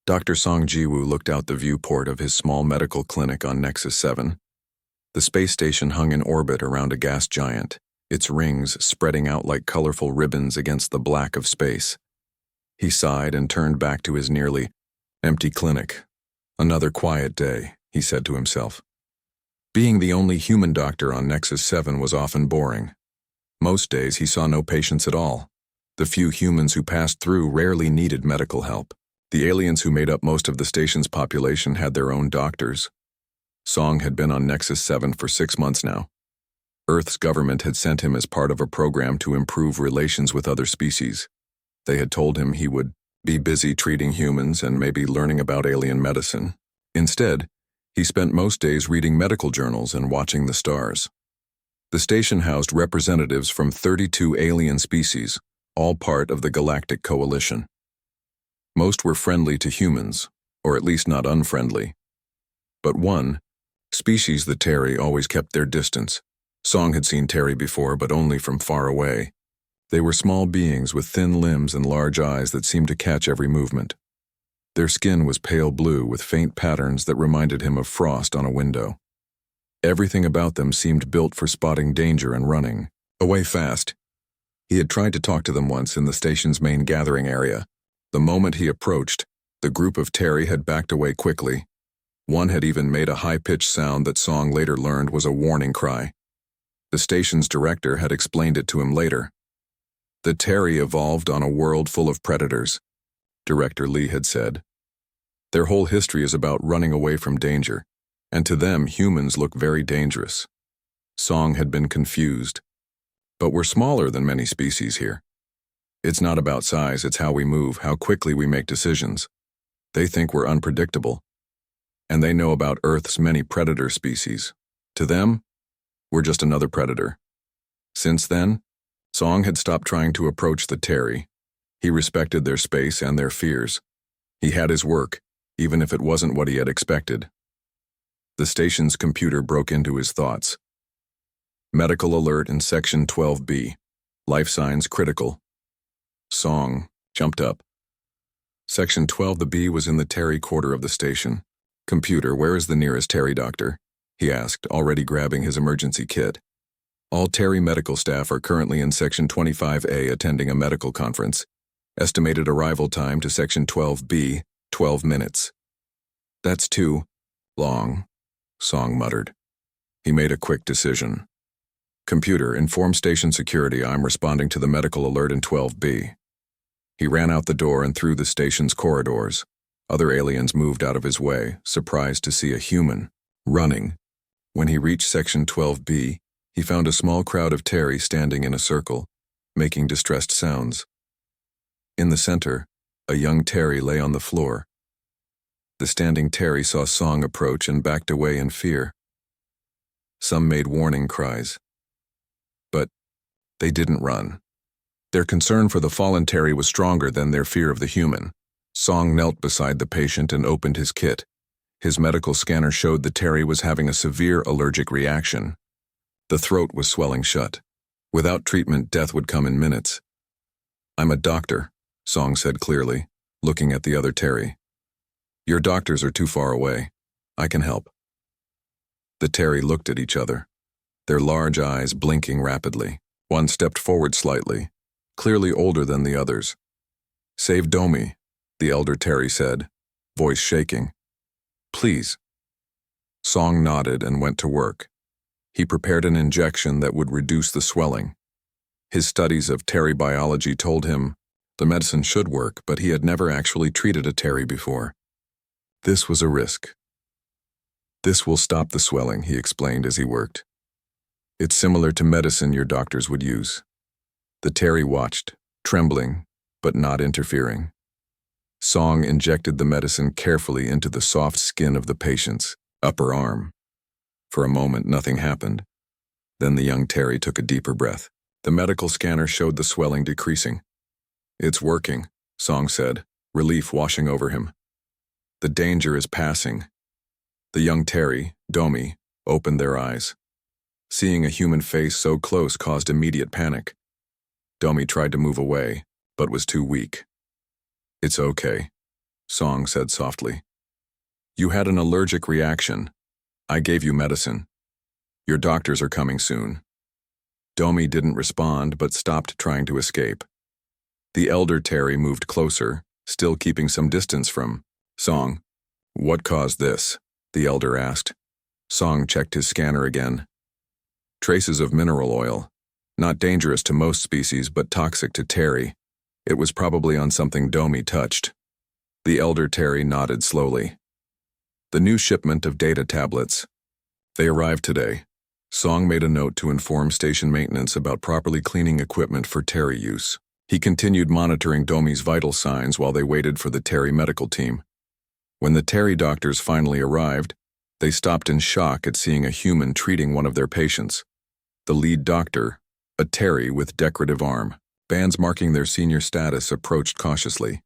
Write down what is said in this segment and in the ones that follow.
Dr. Song Jiwoo looked out the viewport of his small medical clinic on Nexus 7. The space station hung in orbit around a gas giant, its rings spreading out like colorful ribbons against the black of space. He sighed and turned back to his nearly empty clinic. Another quiet day, he said to himself. Being the only human doctor on Nexus 7 was often boring. Most days he saw no patients at all. The few humans who passed through rarely needed medical help. The aliens who made up most of the station's population had their own doctors. Song had been on Nexus 7 for 6 months now. Earth's government had sent him as part of a program to improve relations with other species. They had told him he would be busy treating humans and maybe learning about alien medicine. Instead, he spent most days reading medical journals and watching the stars. The station housed representatives from 32 alien species, all part of the Galactic Coalition. Most were friendly to humans, or at least not unfriendly. But one, species the Terry, always kept their distance. Song had seen Terry before, but only from far away. They were small beings with thin limbs and large eyes that seemed to catch every movement. Their skin was pale blue with faint patterns that reminded him of frost on a window. Everything about them seemed built for spotting danger and running away fast. He had tried to talk to them once in the station's main gathering area. The moment he approached, the group of Terry had backed away quickly. One had even made a high-pitched sound that Song later learned was a warning cry. The station's director had explained it to him later. The Terry evolved on a world full of predators, Director Lee had said. Their whole history is about running away from danger, and to them humans look very dangerous. Song had been confused. But we're smaller than many species here. It's not about size, it's how we move, how quickly we make decisions. They think we're unpredictable. And they know about Earth's many predator species. To them, we're just another predator. Since then, Song had stopped trying to approach the Terry. He respected their space and their fears. He had his work, even if it wasn't what he had expected. The station's computer broke into his thoughts. Medical alert in Section 12B. Life signs critical. Song jumped up. Section 12 the B was in the Terry quarter of the station. Computer, where is the nearest Terry doctor? He asked, already grabbing his emergency kit. All Terry medical staff are currently in Section 25A attending a medical conference. Estimated arrival time to Section 12B, 12 minutes. That's too long, Song muttered. He made a quick decision. Computer, inform station security I'm responding to the medical alert in 12B. He ran out the door and through the station's corridors. Other aliens moved out of his way, surprised to see a human running. When he reached Section 12B, he found a small crowd of Terry standing in a circle, making distressed sounds. In the center, a young Terry lay on the floor. The standing Terry saw Song approach and backed away in fear. Some made warning cries. But they didn't run. Their concern for the fallen Terry was stronger than their fear of the human. Song knelt beside the patient and opened his kit. His medical scanner showed the Terry was having a severe allergic reaction. The throat was swelling shut. Without treatment, death would come in minutes. I'm a doctor, Song said clearly, looking at the other Terry. Your doctors are too far away. I can help. The Terry looked at each other, their large eyes blinking rapidly. One stepped forward slightly, clearly older than the others. Save Domi, the elder Terry said, voice shaking. Please. Song nodded and went to work. He prepared an injection that would reduce the swelling. His studies of Terry biology told him the medicine should work, but he had never actually treated a Terry before. This was a risk. This will stop the swelling, he explained as he worked. It's similar to medicine your doctors would use. The Terry watched, trembling, but not interfering. Song injected the medicine carefully into the soft skin of the patient's upper arm. For a moment, nothing happened. Then the young Terry took a deeper breath. The medical scanner showed the swelling decreasing. It's working, Song said, relief washing over him. The danger is passing. The young Terry, Domi, opened their eyes. Seeing a human face so close caused immediate panic. Domi tried to move away, but was too weak. It's okay. Song said softly. You had an allergic reaction. I gave you medicine. Your doctors are coming soon. Domi didn't respond but stopped trying to escape. The elder Terry moved closer, still keeping some distance from Song. What caused this? The elder asked. Song checked his scanner again. Traces of mineral oil. Not dangerous to most species but toxic to Terry. It was probably on something Domi touched. The elder Terry nodded slowly. The new shipment of data tablets. They arrived today. Song made a note to inform station maintenance about properly cleaning equipment for Terry use. He continued monitoring Domi's vital signs while they waited for the Terry medical team. When the Terry doctors finally arrived, they stopped in shock at seeing a human treating one of their patients. The lead doctor, a Terry with decorative arm, bands marking their senior status, approached cautiously.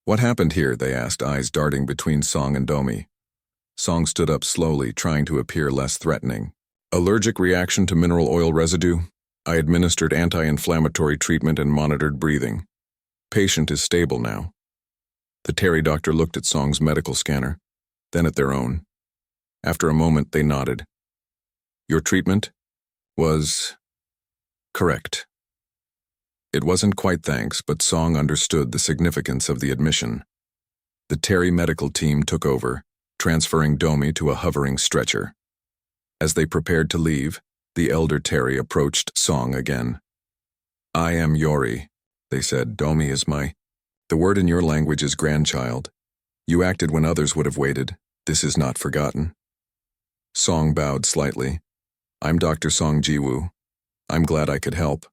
What happened here? They asked, eyes darting between Song and Domi. Song stood up slowly, trying to appear less threatening. Allergic reaction to mineral oil residue. I administered anti-inflammatory treatment and monitored breathing. Patient is stable now. The Terry doctor looked at Song's medical scanner, then at their own. After a moment, they nodded. Your treatment was correct. It wasn't quite thanks, but Song understood the significance of the admission. The Terry medical team took over, transferring Domi to a hovering stretcher. As they prepared to leave, the elder Terry approached Song again. I am Yori, they said. Domi is the word in your language is grandchild. You acted when others would have waited. This is not forgotten. Song bowed slightly. I'm Dr. Song Jiwoo. I'm glad I could help.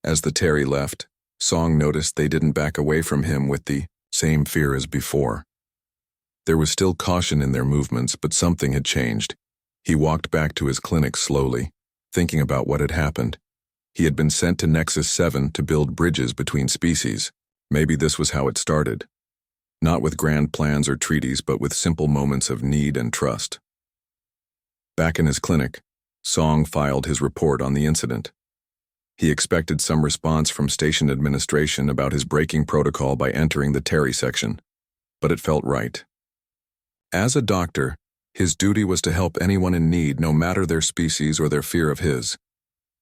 As the Terry left, Song noticed they didn't back away from him with the same fear as before. There was still caution in their movements, but something had changed. He walked back to his clinic slowly, thinking about what had happened. He had been sent to Nexus 7 to build bridges between species. Maybe this was how it started. Not with grand plans or treaties, but with simple moments of need and trust. Back in his clinic, Song filed his report on the incident. He expected some response from station administration about his breaking protocol by entering the Terry section, but it felt right. As a doctor, his duty was to help anyone in need, no matter their species or their fear of his.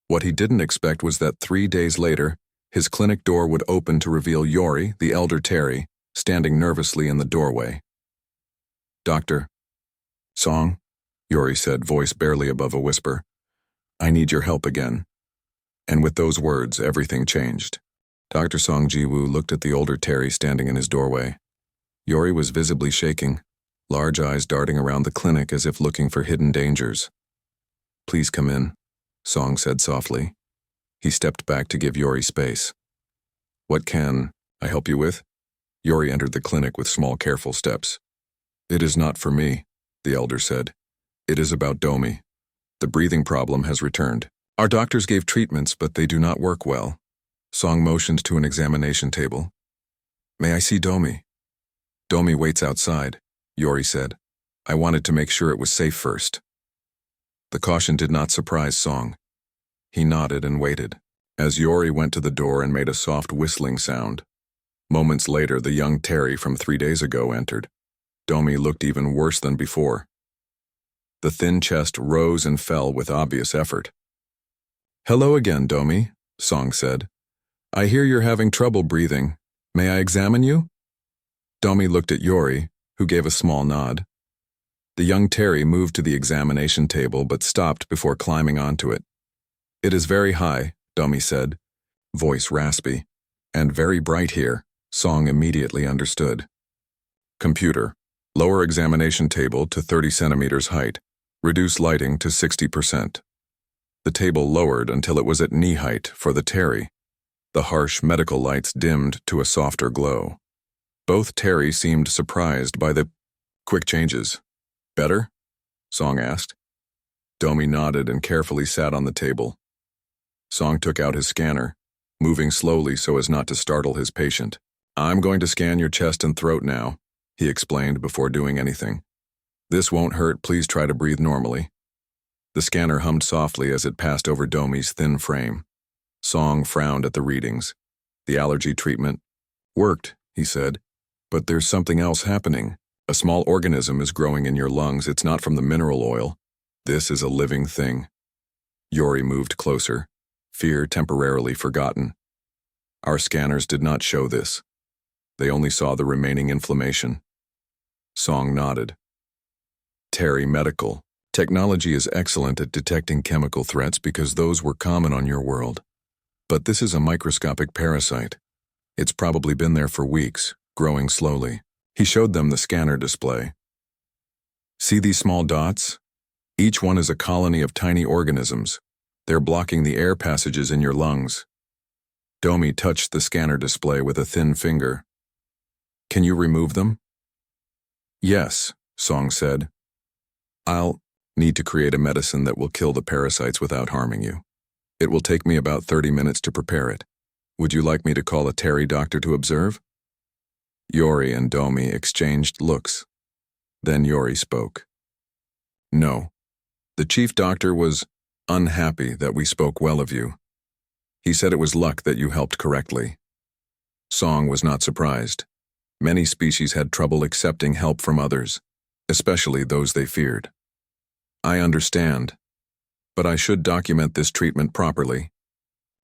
What he didn't expect was that 3 days later, his clinic door would open to reveal Yori, the elder Terry, standing nervously in the doorway. Doctor. Song, Yori said, voice barely above a whisper. I need your help again. And with those words, everything changed. Dr. Song Jiwoo looked at the older Terry standing in his doorway. Yori was visibly shaking, large eyes darting around the clinic as if looking for hidden dangers. Please come in, Song said softly. He stepped back to give Yori space. What can I help you with? Yori entered the clinic with small, careful steps. It is not for me, the elder said. It is about Domi. The breathing problem has returned. Our doctors gave treatments, but they do not work well. Song motioned to an examination table. May I see Domi? Domi waits outside, Yori said. I wanted to make sure it was safe first. The caution did not surprise Song. He nodded and waited, as Yori went to the door and made a soft whistling sound. Moments later, the young Terry from 3 days ago entered. Domi looked even worse than before. The thin chest rose and fell with obvious effort. Hello again, Domi, Song said. I hear you're having trouble breathing. May I examine you? Domi looked at Yori, who gave a small nod. The young Terry moved to the examination table but stopped before climbing onto it. It is very high, Domi said, voice raspy. And very bright here, Song immediately understood. Computer, lower examination table to 30 centimeters height. Reduce lighting to 60%. The table lowered until it was at knee height for the Terry. The harsh medical lights dimmed to a softer glow. Both Terry seemed surprised by the quick changes. Better? Song asked. Domi nodded and carefully sat on the table. Song took out his scanner, moving slowly so as not to startle his patient. I'm going to scan your chest and throat now, he explained before doing anything. This won't hurt, please try to breathe normally. The scanner hummed softly as it passed over Domi's thin frame. Song frowned at the readings. The allergy treatment worked, he said. But there's something else happening. A small organism is growing in your lungs. It's not from the mineral oil. This is a living thing. Yori moved closer, fear temporarily forgotten. Our scanners did not show this. They only saw the remaining inflammation. Song nodded. Terry Medical. Technology is excellent at detecting chemical threats because those were common on your world. But this is a microscopic parasite. It's probably been there for weeks, growing slowly. He showed them the scanner display. See these small dots? Each one is a colony of tiny organisms. They're blocking the air passages in your lungs. Domi touched the scanner display with a thin finger. Can you remove them? Yes, Song said. I'll need to create a medicine that will kill the parasites without harming you. It will take me about 30 minutes to prepare it. Would you like me to call a Terry doctor to observe? Yori and Domi exchanged looks. Then Yori spoke. No. The chief doctor was unhappy that we spoke well of you. He said it was luck that you helped correctly. Song was not surprised. Many species had trouble accepting help from others, especially those they feared. I understand, but I should document this treatment properly.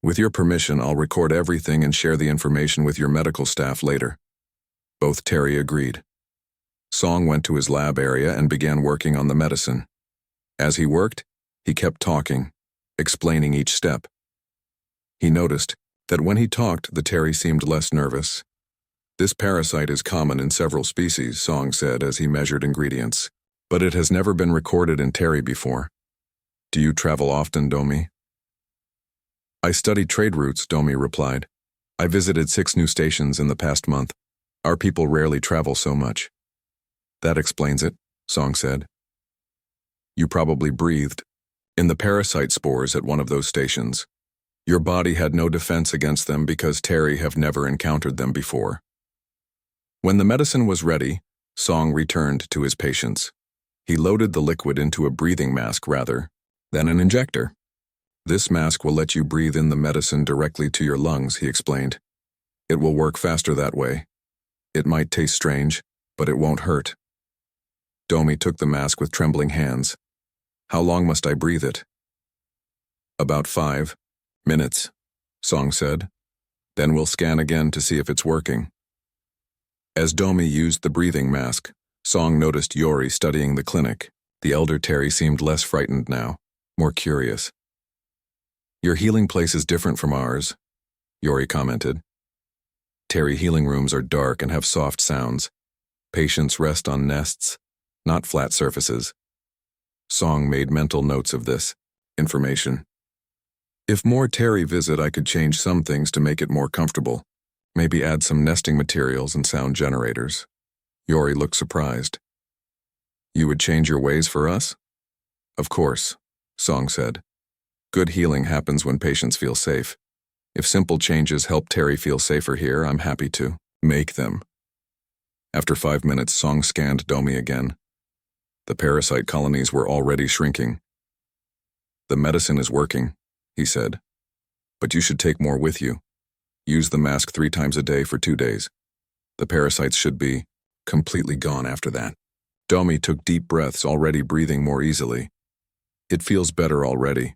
With your permission, I'll record everything and share the information with your medical staff later. Both Terry agreed. Song went to his lab area and began working on the medicine. As he worked, he kept talking, explaining each step. He noticed that when he talked, the Terry seemed less nervous. This parasite is common in several species, Song said as he measured ingredients, but it has never been recorded in Terry before. Do you travel often, Domi? I study trade routes, Domi replied. I visited 6 new stations in the past month. Our people rarely travel so much. That explains it, Song said. You probably breathed in the parasite spores at one of those stations. Your body had no defense against them because Terry have never encountered them before. When the medicine was ready, Song returned to his patients. He loaded the liquid into a breathing mask rather than an injector. This mask will let you breathe in the medicine directly to your lungs, he explained. It will work faster that way. It might taste strange, but it won't hurt. Domi took the mask with trembling hands. How long must I breathe it? About 5 minutes, Song said. Then we'll scan again to see if it's working. As Domi used the breathing mask, Song noticed Yori studying the clinic. The elder Terry seemed less frightened now, more curious. Your healing place is different from ours, Yori commented. Terry healing rooms are dark and have soft sounds. Patients rest on nests, not flat surfaces. Song made mental notes of this information. If more Terry visit, I could change some things to make it more comfortable. Maybe add some nesting materials and sound generators. Yori looked surprised. You would change your ways for us? Of course, Song said. Good healing happens when patients feel safe. If simple changes help Terry feel safer here, I'm happy to make them. After 5 minutes, Song scanned Domi again. The parasite colonies were already shrinking. The medicine is working, he said. But you should take more with you. Use the mask 3 times a day for 2 days. The parasites should be completely gone after that. Domi took deep breaths, already breathing more easily. It feels better already.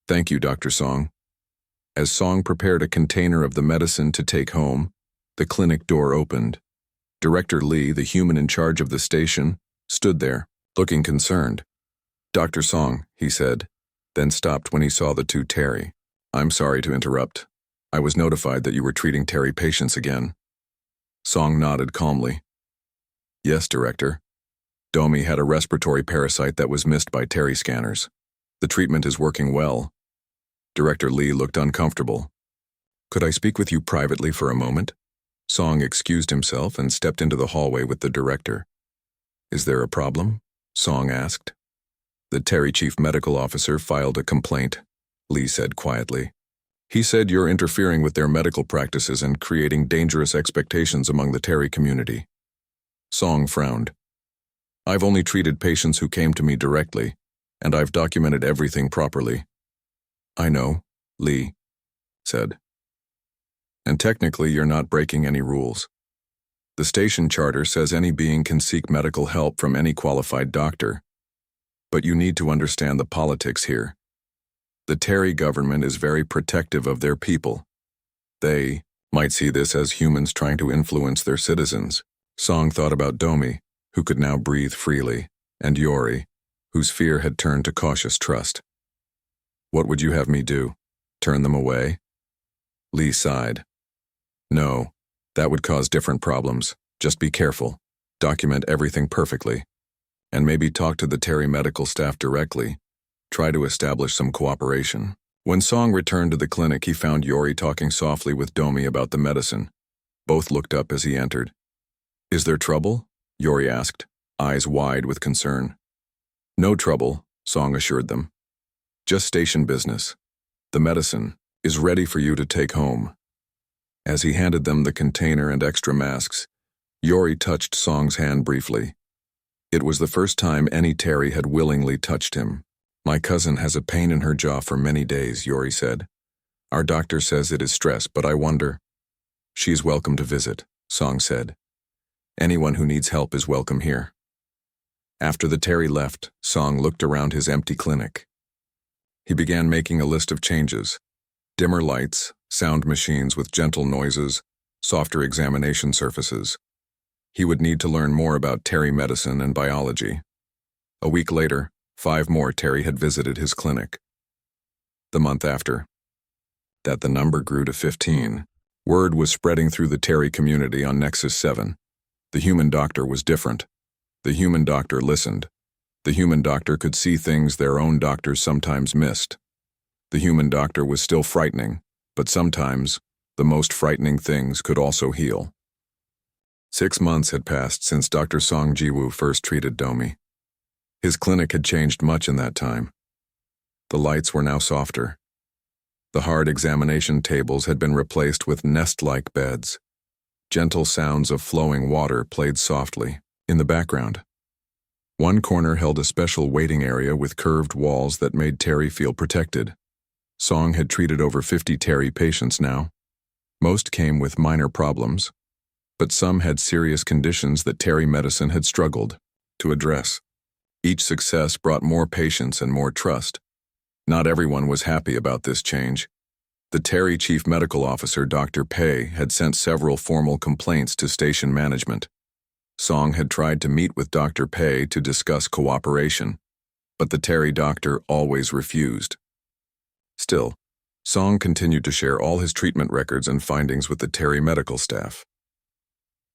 Thank you, Dr. Song. As Song prepared a container of the medicine to take home, the clinic door opened. Director Lee, the human in charge of the station, stood there, looking concerned. Dr. Song, he said, then stopped when he saw the 2 Terry. I'm sorry to interrupt. I was notified that you were treating Terry patients again. Song nodded calmly. Yes, Director. Domi had a respiratory parasite that was missed by Terry scanners. The treatment is working well. Director Lee looked uncomfortable. Could I speak with you privately for a moment? Song excused himself and stepped into the hallway with the director. Is there a problem? Song asked. The Terry chief medical officer filed a complaint, Lee said quietly. He said you're interfering with their medical practices and creating dangerous expectations among the Terry community. Song frowned. I've only treated patients who came to me directly, and I've documented everything properly. I know, Lee said. And technically you're not breaking any rules. The station charter says any being can seek medical help from any qualified doctor. But you need to understand the politics here. The Terry government is very protective of their people. They might see this as humans trying to influence their citizens. Song thought about Domi, who could now breathe freely, and Yori, whose fear had turned to cautious trust. What would you have me do? Turn them away? Lee sighed. No, that would cause different problems. Just be careful. Document everything perfectly. And maybe talk to the Terry medical staff directly. Try to establish some cooperation. When Song returned to the clinic, he found Yori talking softly with Domi about the medicine. Both looked up as he entered. Is there trouble? Yori asked, eyes wide with concern. No trouble, Song assured them. Just station business. The medicine is ready for you to take home. As he handed them the container and extra masks, Yori touched Song's hand briefly. It was the first time any Terry had willingly touched him. My cousin has a pain in her jaw for many days, Yori said. Our doctor says it is stress, but I wonder. She is welcome to visit, Song said. Anyone who needs help is welcome here. After the Terry left, Song looked around his empty clinic. He began making a list of changes. Dimmer lights, sound machines with gentle noises, softer examination surfaces. He would need to learn more about Terry medicine and biology. A week later, 5 more Terry had visited his clinic. The month after, that the number grew to 15. Word was spreading through the Terry community on Nexus 7. The human doctor was different. The human doctor listened. The human doctor could see things their own doctors sometimes missed. The human doctor was still frightening, but sometimes the most frightening things could also heal. 6 months had passed since Dr. Song Jiwoo first treated Domi. His clinic had changed much in that time. The lights were now softer. The hard examination tables had been replaced with nest-like beds. Gentle sounds of flowing water played softly in the background. One corner held a special waiting area with curved walls that made Terry feel protected. Song had treated over 50 Terry patients now. Most came with minor problems, but some had serious conditions that Terry medicine had struggled to address. Each success brought more patients and more trust. Not everyone was happy about this change. The Terry Chief Medical Officer, Dr. Pei, had sent several formal complaints to station management. Song had tried to meet with Dr. Pei to discuss cooperation, but the Terry doctor always refused. Still, Song continued to share all his treatment records and findings with the Terry medical staff.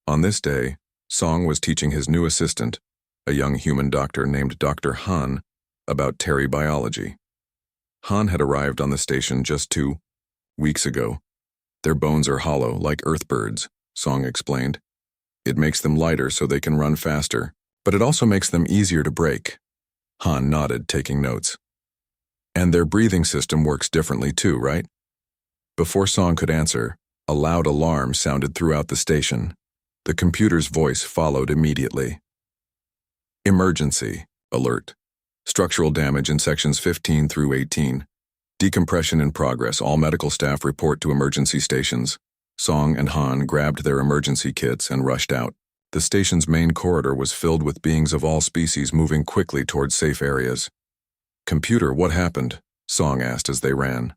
On this day, Song was teaching his new assistant, a young human doctor named Dr. Han, about Terry biology. Han had arrived on the station just 2 weeks ago. Their bones are hollow, like earthbirds, Song explained. It makes them lighter so they can run faster, but it also makes them easier to break. Han nodded, taking notes. And their breathing system works differently too, right? Before Song could answer, a loud alarm sounded throughout the station. The computer's voice followed immediately. Emergency alert. Structural damage in sections 15 through 18. Decompression in progress. All medical staff report to emergency stations. Song and Han grabbed their emergency kits and rushed out. The station's main corridor was filled with beings of all species moving quickly towards safe areas. Computer, what happened? Song asked as they ran.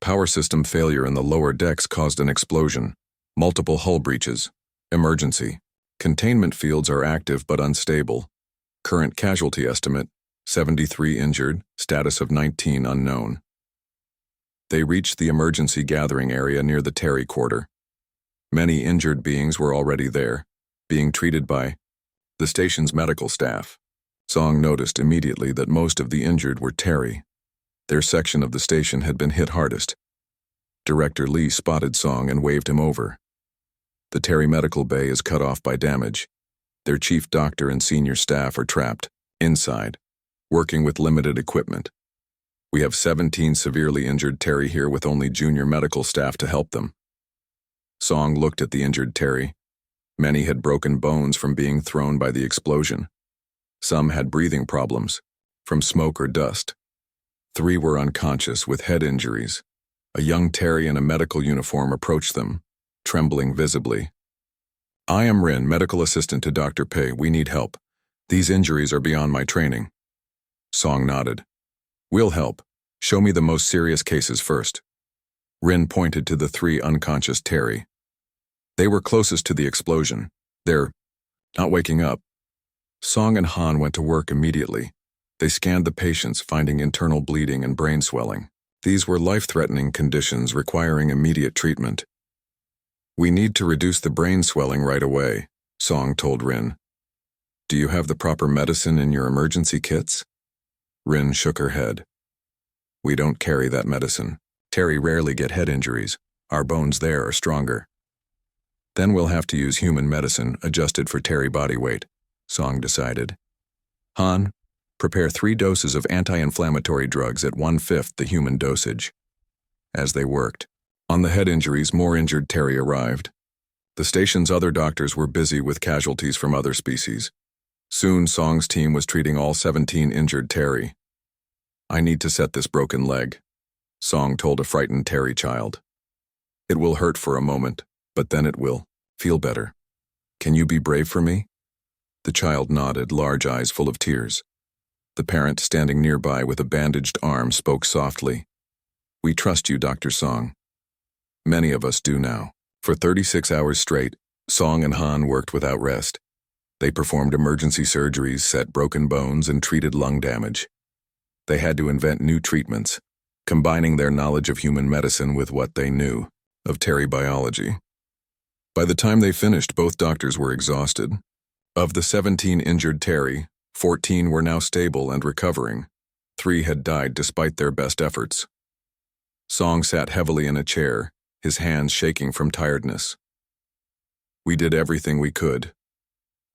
Power system failure in the lower decks caused an explosion. Multiple hull breaches. Emergency. Containment fields are active but unstable. Current casualty estimate, 73 injured, status of 19 unknown. They reached the emergency gathering area near the Terry Quarter. Many injured beings were already there, being treated by the station's medical staff. Song noticed immediately that most of the injured were Terry. Their section of the station had been hit hardest. Director Lee spotted Song and waved him over. The Terry Medical Bay is cut off by damage. Their chief doctor and senior staff are trapped, inside, working with limited equipment. We have 17 severely injured Terry here with only junior medical staff to help them. Song looked at the injured Terry. Many had broken bones from being thrown by the explosion. Some had breathing problems, from smoke or dust. 3 were unconscious with head injuries. A young Terry in a medical uniform approached them, trembling visibly. I am Rin, medical assistant to Dr. Pei. We need help. These injuries are beyond my training. Song nodded. We'll help. Show me the most serious cases first. Rin pointed to the three unconscious Terry. They were closest to the explosion. They're not waking up. Song and Han went to work immediately. They scanned the patients, finding internal bleeding and brain swelling. These were life-threatening conditions requiring immediate treatment. We need to reduce the brain swelling right away, Song told Rin. Do you have the proper medicine in your emergency kits? Rin shook her head. We don't carry that medicine. Terry rarely get head injuries. Our bones there are stronger. Then we'll have to use human medicine adjusted for Terry body weight, Song decided. Han, prepare 3 doses of anti-inflammatory drugs at 1/5 the human dosage. As they worked, on the head injuries, more injured Terry arrived. The station's other doctors were busy with casualties from other species. Soon, Song's team was treating all 17 injured Terry. I need to set this broken leg, Song told a frightened Terry child. It will hurt for a moment, but then it will feel better. Can you be brave for me? The child nodded, large eyes full of tears. The parent, standing nearby with a bandaged arm, spoke softly. We trust you, Dr. Song. Many of us do now. For 36 hours straight, Song and Han worked without rest. They performed emergency surgeries, set broken bones, and treated lung damage. They had to invent new treatments, combining their knowledge of human medicine with what they knew of Terry biology. By the time they finished, both doctors were exhausted. Of the 17 injured Terry, 14 were now stable and recovering. 3 had died despite their best efforts. Song sat heavily in a chair, his hands shaking from tiredness. We did everything we could.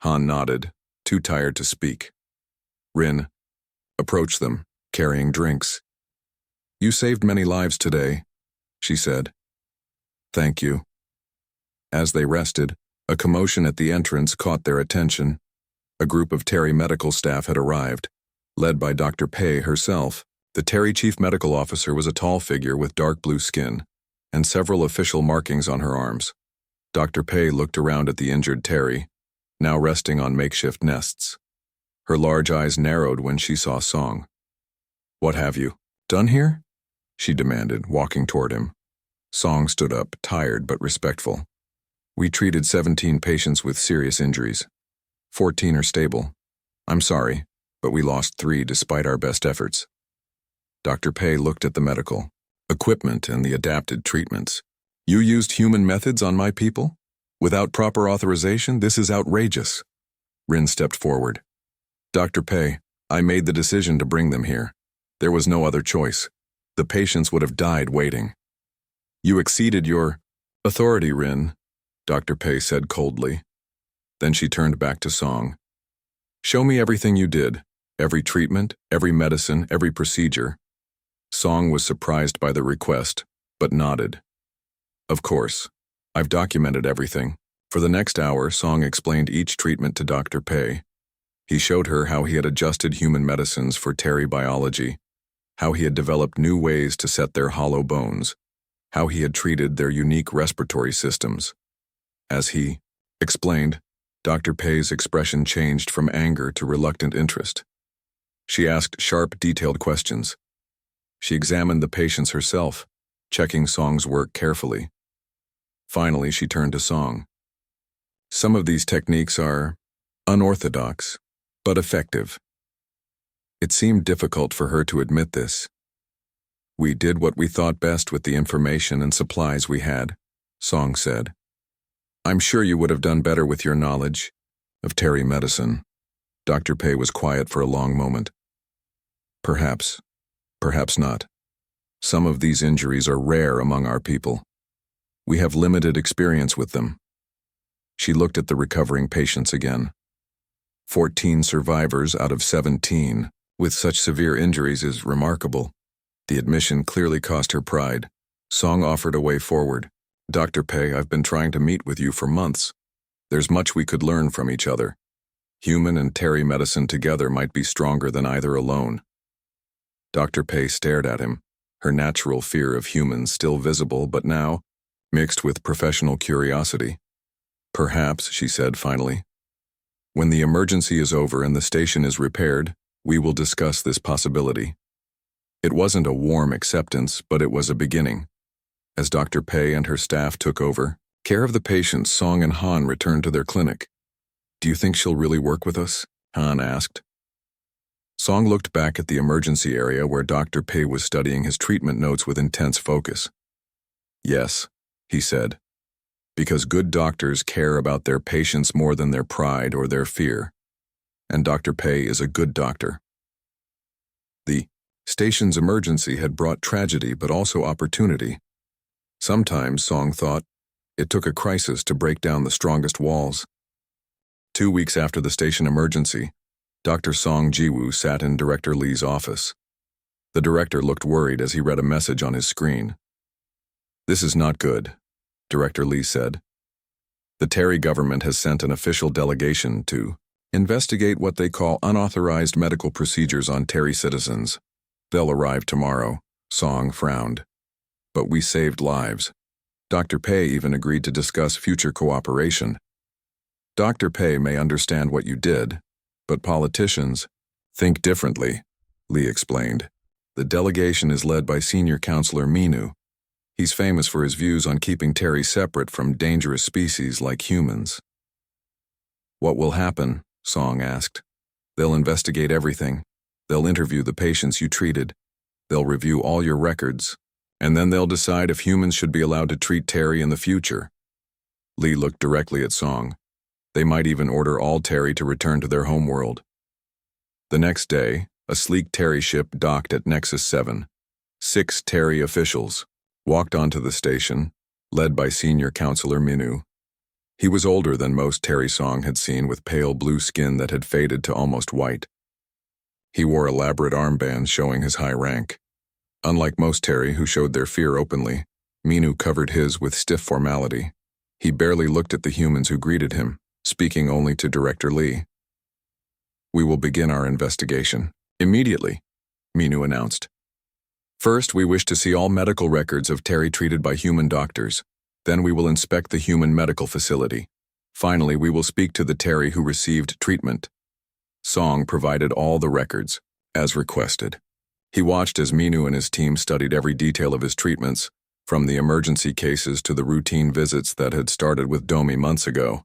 Han nodded, too tired to speak. Rin approached them, carrying drinks. You saved many lives today, she said. Thank you. As they rested, a commotion at the entrance caught their attention. A group of Terry medical staff had arrived, led by Dr. Pei herself. The Terry chief medical officer was a tall figure with dark blue skin and several official markings on her arms. Dr. Pei looked around at the injured Terry, now resting on makeshift nests. Her large eyes narrowed when she saw Song. What have you done here? She demanded, walking toward him. Song stood up, tired but respectful. We treated 17 patients with serious injuries. 14 are stable. I'm sorry, but we lost 3 despite our best efforts. Dr. Pei looked at the medical equipment and the adapted treatments. You used human methods on my people? Without proper authorization? This is outrageous. Rin stepped forward. Dr. Pei, I made the decision to bring them here. There was no other choice. The patients would have died waiting. You exceeded your authority, Rin, Dr. Pei said coldly. Then she turned back to Song. Show me everything you did, every treatment, every medicine, every procedure. Song was surprised by the request, but nodded. Of course. I've documented everything. For the next hour, Song explained each treatment to Dr. Pei. He showed her how he had adjusted human medicines for Terry biology, how he had developed new ways to set their hollow bones, how he had treated their unique respiratory systems. As he explained, Dr. Pei's expression changed from anger to reluctant interest. She asked sharp, detailed questions. She examined the patients herself, checking Song's work carefully. Finally, she turned to Song. Some of these techniques are unorthodox, but effective. It seemed difficult for her to admit this. We did what we thought best with the information and supplies we had, Song said. I'm sure you would have done better with your knowledge of Terry medicine. Dr. Pei was quiet for a long moment. Perhaps, perhaps not. Some of these injuries are rare among our people. We have limited experience with them. She looked at the recovering patients again. 14 survivors out of 17 with such severe injuries is remarkable. The admission clearly cost her pride. Song offered a way forward. Dr. Pei, I've been trying to meet with you for months. There's much we could learn from each other. Human and Terry medicine together might be stronger than either alone. Dr. Pei stared at him, her natural fear of humans still visible but now mixed with professional curiosity. Perhaps, she said finally. When the emergency is over and the station is repaired, we will discuss this possibility. It wasn't a warm acceptance, but it was a beginning. As Dr. Pei and her staff took over care of the patients, Song and Han returned to their clinic. Do you think she'll really work with us? Han asked. Song looked back at the emergency area where Dr. Pei was studying his treatment notes with intense focus. Yes, he said, because good doctors care about their patients more than their pride or their fear. And Dr. Pei is a good doctor. The station's emergency had brought tragedy but also opportunity. Sometimes, Song thought, it took a crisis to break down the strongest walls. 2 weeks after the station emergency, Dr. Song Jiwoo sat in Director Lee's office. The director looked worried as he read a message on his screen. This is not good, Director Lee said. The Terry government has sent an official delegation to investigate what they call unauthorized medical procedures on Terry citizens. They'll arrive tomorrow, Song frowned. But we saved lives. Dr. Pei even agreed to discuss future cooperation. Dr. Pei may understand what you did, but politicians think differently, Lee explained. The delegation is led by Senior Counselor Minu. He's famous for his views on keeping Terry separate from dangerous species like humans. What will happen? Song asked. They'll investigate everything. They'll interview the patients you treated. They'll review all your records. And then they'll decide if humans should be allowed to treat Terry in the future. Lee looked directly at Song. They might even order all Terry to return to their homeworld. The next day, a sleek Terry ship docked at Nexus 7. 6 Terry officials walked onto the station, led by Senior Counselor Minu. He was older than most Terry Song had seen, with pale blue skin that had faded to almost white. He wore elaborate armbands showing his high rank. Unlike most Terry who showed their fear openly, Minu covered his with stiff formality. He barely looked at the humans who greeted him, speaking only to Director Lee. We will begin our investigation immediately, Minu announced. First, we wish to see all medical records of Terry treated by human doctors. Then we will inspect the human medical facility. Finally, we will speak to the Terry who received treatment. Song provided all the records, as requested. He watched as Minu and his team studied every detail of his treatments, from the emergency cases to the routine visits that had started with Domi months ago.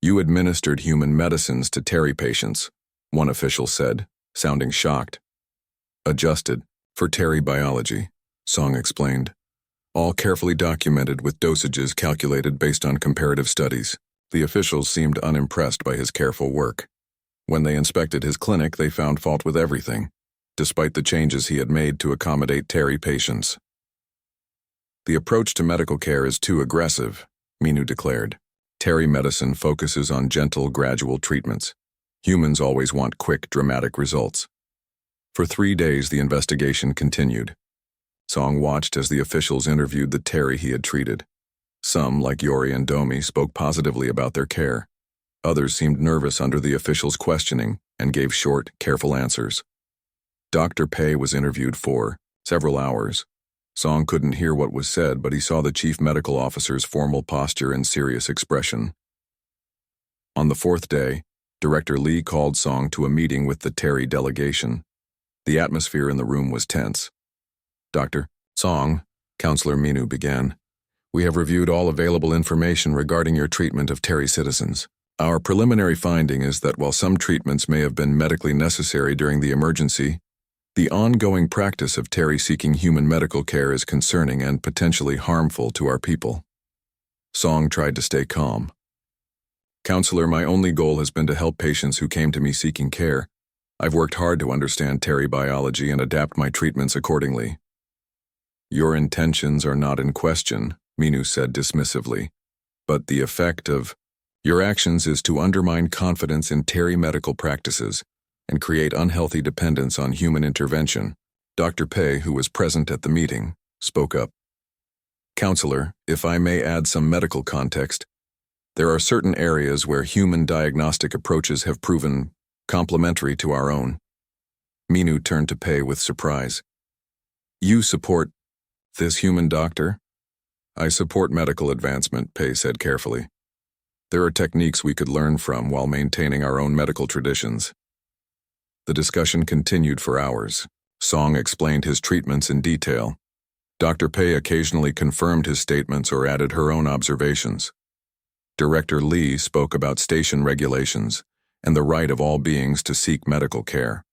You administered human medicines to Terry patients, one official said, sounding shocked. Adjusted for Terry biology, Song explained. All carefully documented with dosages calculated based on comparative studies. The officials seemed unimpressed by his careful work. When they inspected his clinic, they found fault with everything, despite the changes he had made to accommodate Terry patients. The approach to medical care is too aggressive, Minu declared. Terry medicine focuses on gentle, gradual treatments. Humans always want quick, dramatic results. For 3 days, the investigation continued. Song watched as the officials interviewed the Terry he had treated. Some, like Yori and Domi, spoke positively about their care. Others seemed nervous under the officials' questioning and gave short, careful answers. Dr. Pei was interviewed for several hours. Song couldn't hear what was said, but he saw the chief medical officer's formal posture and serious expression. On the 4th day, Director Lee called Song to a meeting with the Terry delegation. The atmosphere in the room was tense. Dr. Song, Counselor Minu began, we have reviewed all available information regarding your treatment of Terry citizens. Our preliminary finding is that while some treatments may have been medically necessary during the emergency, the ongoing practice of Terry seeking human medical care is concerning and potentially harmful to our people. Song tried to stay calm. Counselor, my only goal has been to help patients who came to me seeking care. I've worked hard to understand Terry biology and adapt my treatments accordingly. Your intentions are not in question, Minu said dismissively, but the effect of your actions is to undermine confidence in Terry medical practices and create unhealthy dependence on human intervention. Dr. Pei, who was present at the meeting, spoke up. Counselor, if I may add some medical context, there are certain areas where human diagnostic approaches have proven complementary to our own. Minu turned to Pei with surprise. You support this human doctor? I support medical advancement, Pei said carefully. There are techniques we could learn from while maintaining our own medical traditions. The discussion continued for hours. Song explained his treatments in detail. Dr. Pei occasionally confirmed his statements or added her own observations. Director Lee spoke about station regulations and the right of all beings to seek medical care.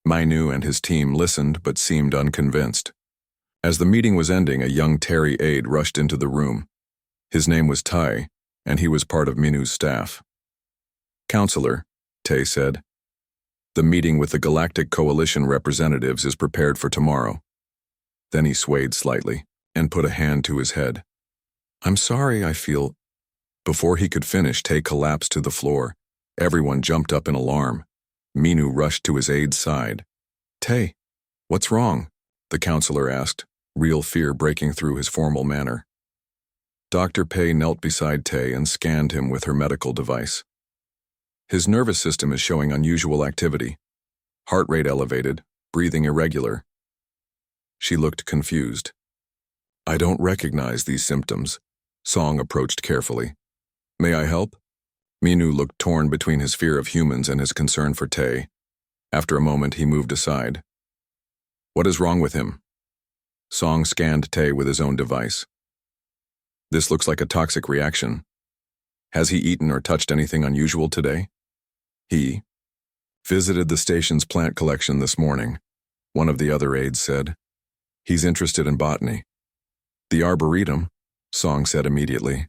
Mainu and his team listened but seemed unconvinced. As the meeting was ending, a young Terry aide rushed into the room. His name was Tai, and he was part of Minu's staff. "Counselor," Tai said, "the meeting with the Galactic Coalition representatives is prepared for tomorrow." Then he swayed slightly and put a hand to his head. "I'm sorry, I feel—" Before he could finish, Tai collapsed to the floor. Everyone jumped up in alarm. Minu rushed to his aide's side. "Tai, what's wrong?" the counselor asked, real fear breaking through his formal manner. Dr. Pei knelt beside Tai and scanned him with her medical device. "His nervous system is showing unusual activity. Heart rate elevated, breathing irregular." She looked confused. "I don't recognize these symptoms." Song approached carefully. "May I help?" Minu looked torn between his fear of humans and his concern for Tai. After a moment, he moved aside. "What is wrong with him?" Song scanned Tai with his own device. "This looks like a toxic reaction. Has he eaten or touched anything unusual today?" "He visited the station's plant collection this morning," one of the other aides said. "He's interested in botany." "The Arboretum," Song said immediately.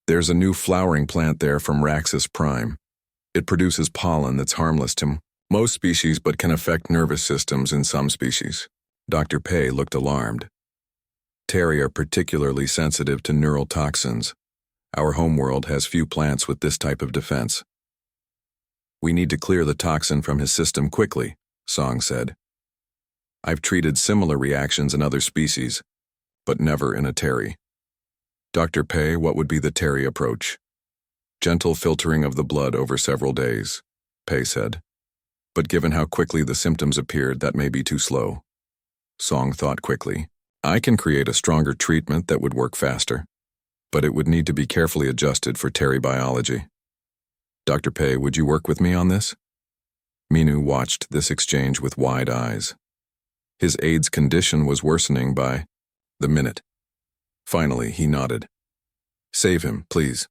"There's a new flowering plant there from Raxus Prime. It produces pollen that's harmless to most species but can affect nervous systems in some species." Dr. Pei looked alarmed. "Terry are particularly sensitive to neural toxins. Our homeworld has few plants with this type of defense." "We need to clear the toxin from his system quickly," Song said. "I've treated similar reactions in other species, but never in a Terry." "Dr. Pei, what would be the Terry approach?" "Gentle filtering of the blood over several days," Pei said. "But given how quickly the symptoms appeared, that may be too slow." Song thought quickly. "I can create a stronger treatment that would work faster, but it would need to be carefully adjusted for Terry biology." "Dr. Pei, would you work with me on this?" Minu watched this exchange with wide eyes. His aide's condition was worsening by the minute. Finally, he nodded. "Save him, please."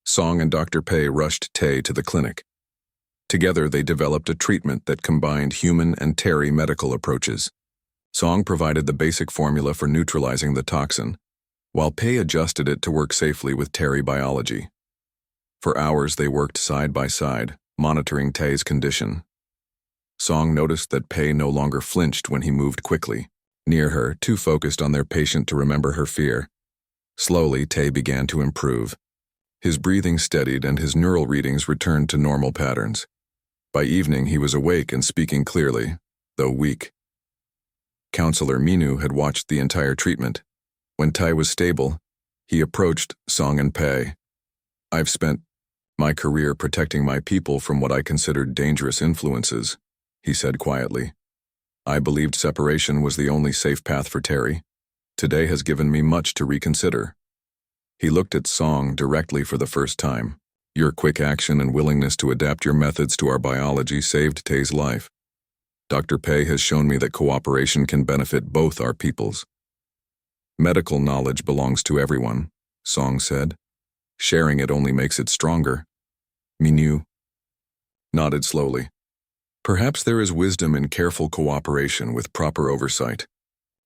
Song and Dr. Pei rushed Tai to the clinic. Together, they developed a treatment that combined human and Terry medical approaches. Song provided the basic formula for neutralizing the toxin, while Pei adjusted it to work safely with Terry biology. For hours, they worked side by side, monitoring Tai's condition. Song noticed that Pei no longer flinched when he moved quickly. Near her, too focused on their patient to remember her fear. Slowly, Tai began to improve. His breathing steadied and his neural readings returned to normal patterns. By evening, he was awake and speaking clearly, though weak. Counselor Minu had watched the entire treatment. When Tai was stable, he approached Song and Pei. "I've spent my career protecting my people from what I considered dangerous influences," he said quietly. "I believed separation was the only safe path for Terry. Today has given me much to reconsider." He looked at Song directly for the first time. "Your quick action and willingness to adapt your methods to our biology saved Tai's life. Dr. Pei has shown me that cooperation can benefit both our peoples." "Medical knowledge belongs to everyone," Song said. "Sharing it only makes it stronger." Minu nodded slowly. "Perhaps there is wisdom in careful cooperation with proper oversight.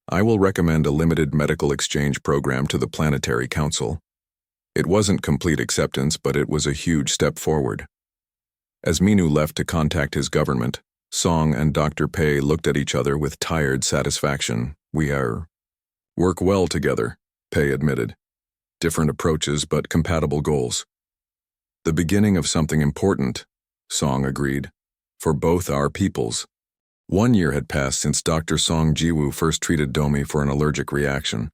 I will recommend a limited medical exchange program to the Planetary Council." It wasn't complete acceptance, but it was a huge step forward. As Minu left to contact his government, Song and Dr. Pei looked at each other with tired satisfaction. "We work well together," Pei admitted. "Different approaches, but compatible goals." "The beginning of something important," Song agreed, "for both our peoples." 1 year had passed since Dr. Song Jiwoo first treated Domi for an allergic reaction.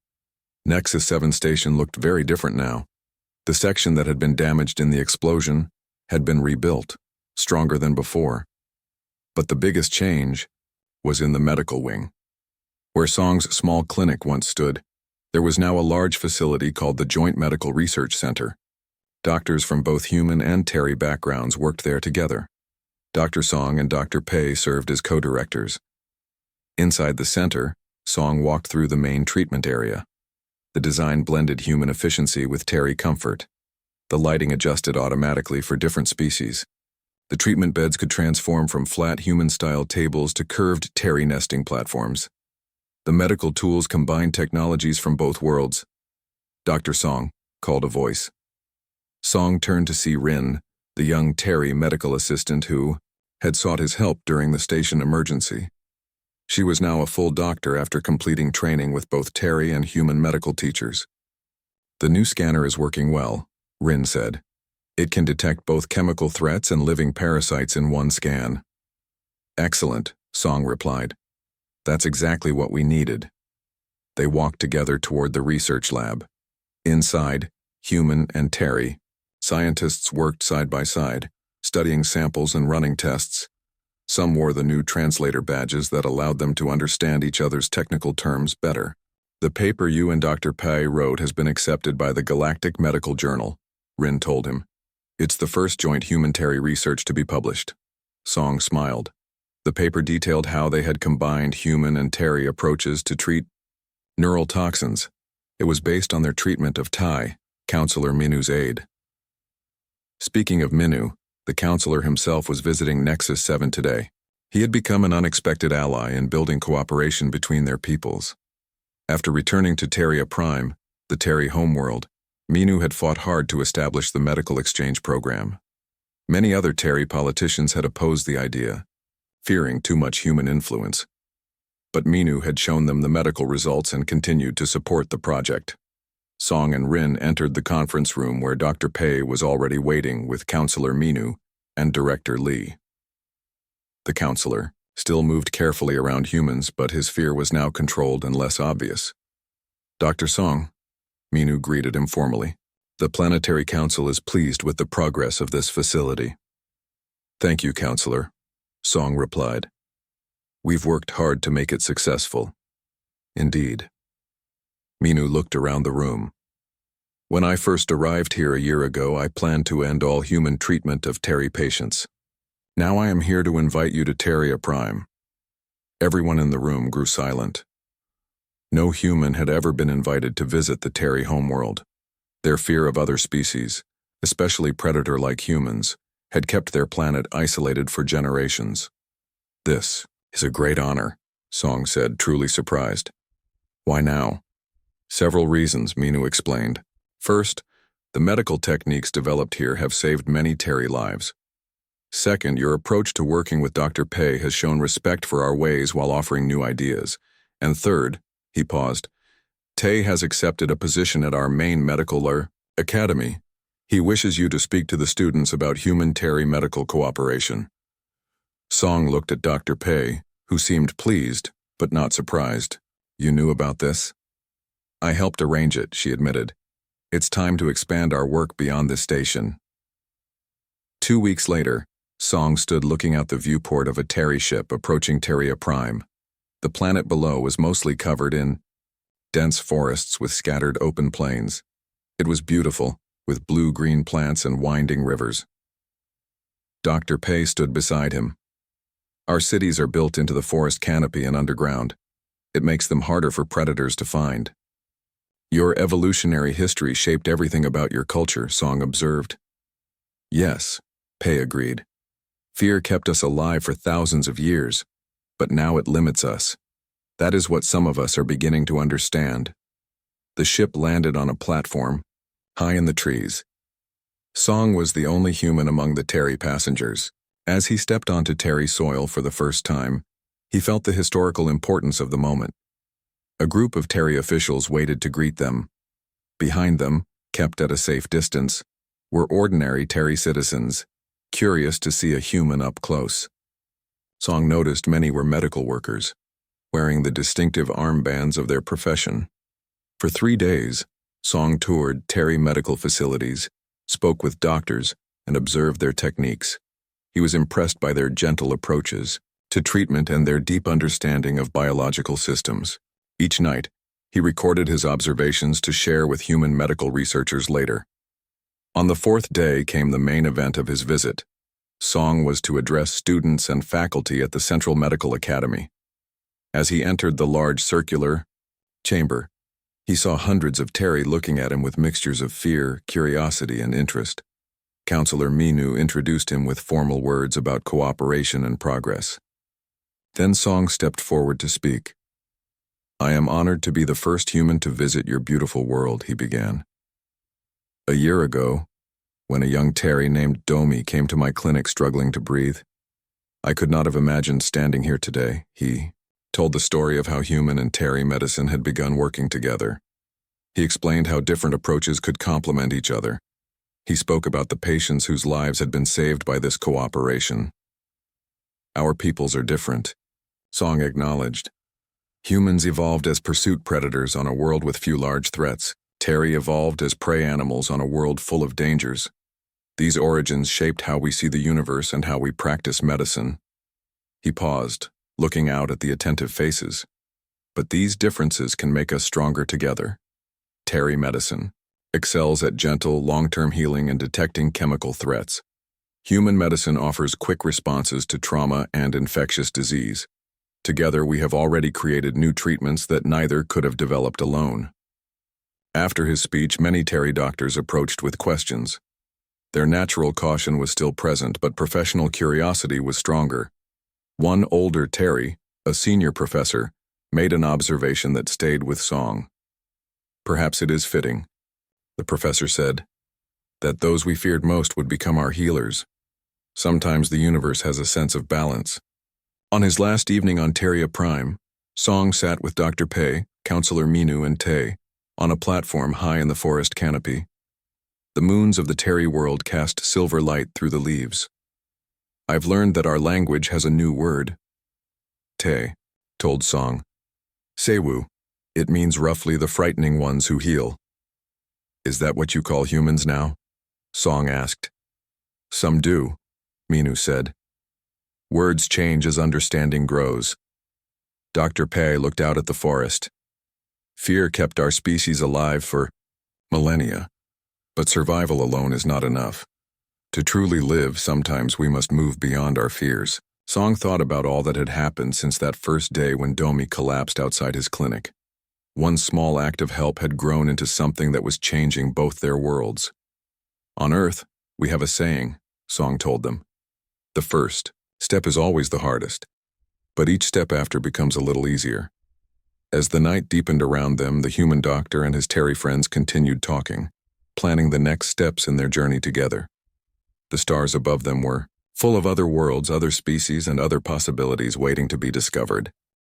Nexus 7 station looked very different now. The section that had been damaged in the explosion had been rebuilt, stronger than before. But the biggest change was in the medical wing. Where Song's small clinic once stood, there was now a large facility called the Joint Medical Research Center. Doctors from both human and Terry backgrounds worked there together. Dr. Song and Dr. Pei served as co-directors. Inside the center, Song walked through the main treatment area. The design blended human efficiency with Terry comfort. The lighting adjusted automatically for different species. The treatment beds could transform from flat human-style tables to curved Terry nesting platforms. The medical tools combined technologies from both worlds. "Dr. Song," called a voice. Song turned to see Rin, the young Terry medical assistant who had sought his help during the station emergency. She was now a full doctor after completing training with both Terry and human medical teachers. "The new scanner is working well," Rin said. "It can detect both chemical threats and living parasites in one scan." "Excellent," Song replied. "That's exactly what we needed." They walked together toward the research lab. Inside, human and Terry, scientists worked side by side, studying samples and running tests. Some wore the new translator badges that allowed them to understand each other's technical terms better. "The paper you and Dr. Pei wrote has been accepted by the Galactic Medical Journal," Rin told him. "It's the first joint human-Terry research to be published." Song smiled. The paper detailed how they had combined human and Terry approaches to treat neural toxins. It was based on their treatment of Tai, Counselor Minu's aide. Speaking of Minu, the counselor himself was visiting Nexus 7 today. He had become an unexpected ally in building cooperation between their peoples. After returning to Terria Prime, the Terry homeworld, Minu had fought hard to establish the medical exchange program. Many other Terry politicians had opposed the idea, fearing too much human influence. But Minu had shown them the medical results and continued to support the project. Song and Rin entered the conference room where Dr. Pei was already waiting with Counselor Minu and Director Lee. The counselor still moved carefully around humans, but his fear was now controlled and less obvious. "Dr. Song," Minu greeted him formally. "The Planetary Council is pleased with the progress of this facility." "Thank you, Counselor," Song replied. "We've worked hard to make it successful." "Indeed." Minu looked around the room. "When I first arrived here a year ago, I planned to end all human treatment of Terry patients. Now I am here to invite you to Terria Prime." Everyone in the room grew silent. No human had ever been invited to visit the Terry homeworld. Their fear of other species, especially predator-like humans, had kept their planet isolated for generations. "This is a great honor," Song said, truly surprised. "Why now?" "Several reasons," Minu explained. "First, the medical techniques developed here have saved many Terry lives. Second, your approach to working with Dr. Pei has shown respect for our ways while offering new ideas. And third," he paused, "Tay has accepted a position at our main medical academy. He wishes you to speak to the students about human-Terry medical cooperation." Song looked at Dr. Pei, who seemed pleased, but not surprised. "You knew about this?" "I helped arrange it," she admitted. "It's time to expand our work beyond this station." 2 weeks later, Song stood looking out the viewport of a Terry ship approaching Terria Prime. The planet below was mostly covered in dense forests with scattered open plains. It was beautiful, with blue-green plants and winding rivers. Dr. Pei stood beside him. "Our cities are built into the forest canopy and underground. It makes them harder for predators to find." "Your evolutionary history shaped everything about your culture," Song observed. "Yes," Pei agreed. "Fear kept us alive for thousands of years, but now it limits us. That is what some of us are beginning to understand." The ship landed on a platform, high in the trees. Song was the only human among the Terry passengers. As he stepped onto Terry soil for the first time, he felt the historical importance of the moment. A group of Terry officials waited to greet them. Behind them, kept at a safe distance, were ordinary Terry citizens, curious to see a human up close. Song noticed many were medical workers, wearing the distinctive armbands of their profession. For 3 days, Song toured Terry medical facilities, spoke with doctors, and observed their techniques. He was impressed by their gentle approaches to treatment and their deep understanding of biological systems. Each night, he recorded his observations to share with human medical researchers later. On the fourth day came the main event of his visit. Song was to address students and faculty at the Central Medical Academy. As he entered the large circular chamber, he saw hundreds of Terry looking at him with mixtures of fear, curiosity, and interest. Counselor Minu introduced him with formal words about cooperation and progress. Then Song stepped forward to speak. "I am honored to be the first human to visit your beautiful world," he began. "A year ago, when a young Terry named Domi came to my clinic struggling to breathe, I could not have imagined standing here today." He told the story of how human and Terry medicine had begun working together. He explained how different approaches could complement each other. He spoke about the patients whose lives had been saved by this cooperation. "Our peoples are different," Song acknowledged. "Humans evolved as pursuit predators on a world with few large threats. Terry evolved as prey animals on a world full of dangers. These origins shaped how we see the universe and how we practice medicine." He paused, looking out at the attentive faces. "But these differences can make us stronger together. Terry medicine excels at gentle, long-term healing and detecting chemical threats. Human medicine offers quick responses to trauma and infectious disease. Together, we have already created new treatments that neither could have developed alone." After his speech, many Terry doctors approached with questions. Their natural caution was still present, but professional curiosity was stronger. One older Terry, a senior professor, made an observation that stayed with Song. "Perhaps it is fitting," the professor said, "that those we feared most would become our healers. Sometimes the universe has a sense of balance." On his last evening on Terria Prime, Song sat with Dr. Pei, Counselor Minu, and Tay on a platform high in the forest canopy. The moons of the Terry world cast silver light through the leaves. "I've learned that our language has a new word," Tay told Song. "Sewu. It means roughly the frightening ones who heal." "Is that what you call humans now?" Song asked. "Some do," Minu said. "Words change as understanding grows." Dr. Pei looked out at the forest. "Fear kept our species alive for millennia, but survival alone is not enough. To truly live, sometimes we must move beyond our fears." Song thought about all that had happened since that first day when Domi collapsed outside his clinic. One small act of help had grown into something that was changing both their worlds. "On Earth, we have a saying," Song told them. "The first step is always the hardest, but each step after becomes a little easier." As the night deepened around them, the human doctor and his Terry friends continued talking, planning the next steps in their journey together. The stars above them were full of other worlds, other species, and other possibilities waiting to be discovered.